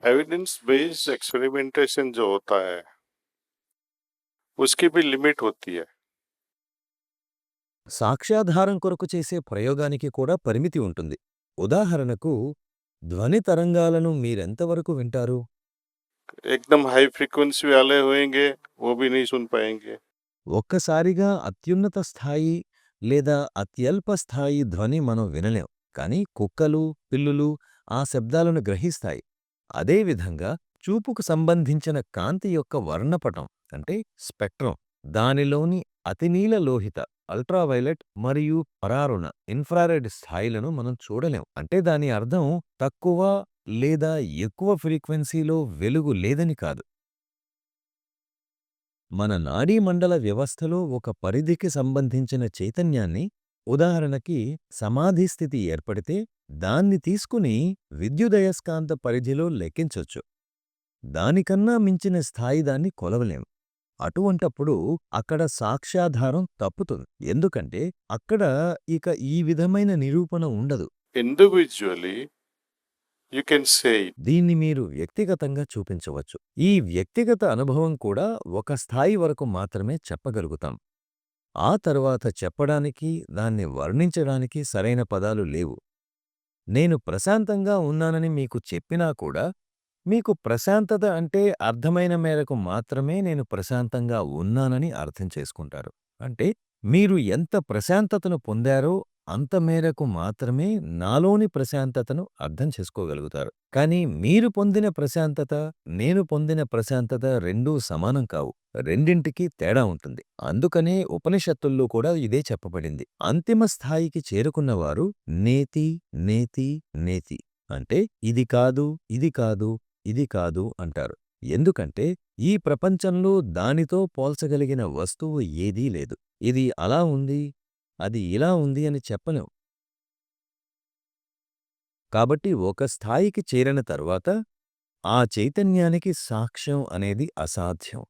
Evidence based experimentation जो होता है, उसकी भी लिमिट होती है। సాక్ష్యాధారం కొరకు చేసే ప్రయోగానికి కూడా పరిమితి ఉంటుంది. ఉదాహరణకు, ధ్వని తరంగాలను మీరెంతవరకు వింటారు? एकदम हाई फ्रीक्वेंसी वाले होंगे, वो भी नहीं सुन पाएंगे। ఒక్కసారిగా అత్యున్నత స్థాయి లేదా అత్యల్ప స్థాయి ధ్వని మనం వినలేం, కానీ కుక్కలు, పిల్లులు ఆ శబ్దాలను గ్రహిస్తాయి. అదేవిధంగా చూపుకు సంబంధించిన కాంతి యొక్క వర్ణపటం అంటే స్పెక్ట్రం, దానిలోని అతినీల లోహిత అల్ట్రావైలెట్ మరియు పరారుణ ఇన్ఫ్రారెడ్ స్థాయిలను మనం చూడలేం. అంటే దాని అర్థం తక్కువ లేదా ఎక్కువ ఫ్రీక్వెన్సీలో వెలుగు లేదని కాదు. మన నాడీమండల వ్యవస్థలో ఒక పరిధికి సంబంధించిన చైతన్యాన్ని, ఉదాహరణకి సమాధి స్థితి ఏర్పడితే దాన్ని తీసుకుని విద్యుదయస్కాంత పరిధిలో లెక్కించొచ్చు. దానికన్నా మించిన స్థాయి దాన్ని కొలవలేం. అటువంటప్పుడు అక్కడ సాక్ష్యాధారం తప్పుతుంది. ఎందుకంటే అక్కడ ఇక ఈ విధమైన నిరూపణ ఉండదు. Individually, you can say it. దీన్ని మీరు వ్యక్తిగతంగా చూపించవచ్చు. ఈ వ్యక్తిగత అనుభవం కూడా ఒక స్థాయి వరకు మాత్రమే చెప్పగలుగుతాం. ఆ తరువాత చెప్పడానికి, దాన్ని వర్ణించడానికి సరైన పదాలు లేవు. నేను ప్రశాంతంగా ఉన్నానని మీకు చెప్పినా కూడా, మీకు ప్రశాంతత అంటే అర్థమైన మేరకు మాత్రమే నేను ప్రశాంతంగా ఉన్నానని అర్థం చేసుకుంటారు. అంటే మీరు ఎంత ప్రశాంతతను పొందారో అంత మేరకు మాత్రమే నాలోని ప్రశాంతతను అర్థం చేసుకోగలుగుతారు. కానీ మీరు పొందిన ప్రశాంతత, నేను పొందిన ప్రశాంతత రెండూ సమానం కావు. రెండింటికి తేడా ఉంటుంది. అందుకనే ఉపనిషత్తుల్లో కూడా ఇదే చెప్పబడింది. అంతిమ స్థాయికి చేరుకున్నవారు నేతి నేతి నేతి అంటే ఇది కాదు, ఇది కాదు, ఇది కాదు అంటారు. ఎందుకంటే ఈ ప్రపంచంలో దానితో పోల్చగలిగిన వస్తువు ఏదీ లేదు. ఇది అలా ఉంది, అది ఇలా ఉంది అని చెప్పలేం. కాబట్టి ఒక స్థాయికి చేరిన తరువాత ఆ చైతన్యానికి సాక్ష్యం అనేది అసాధ్యం.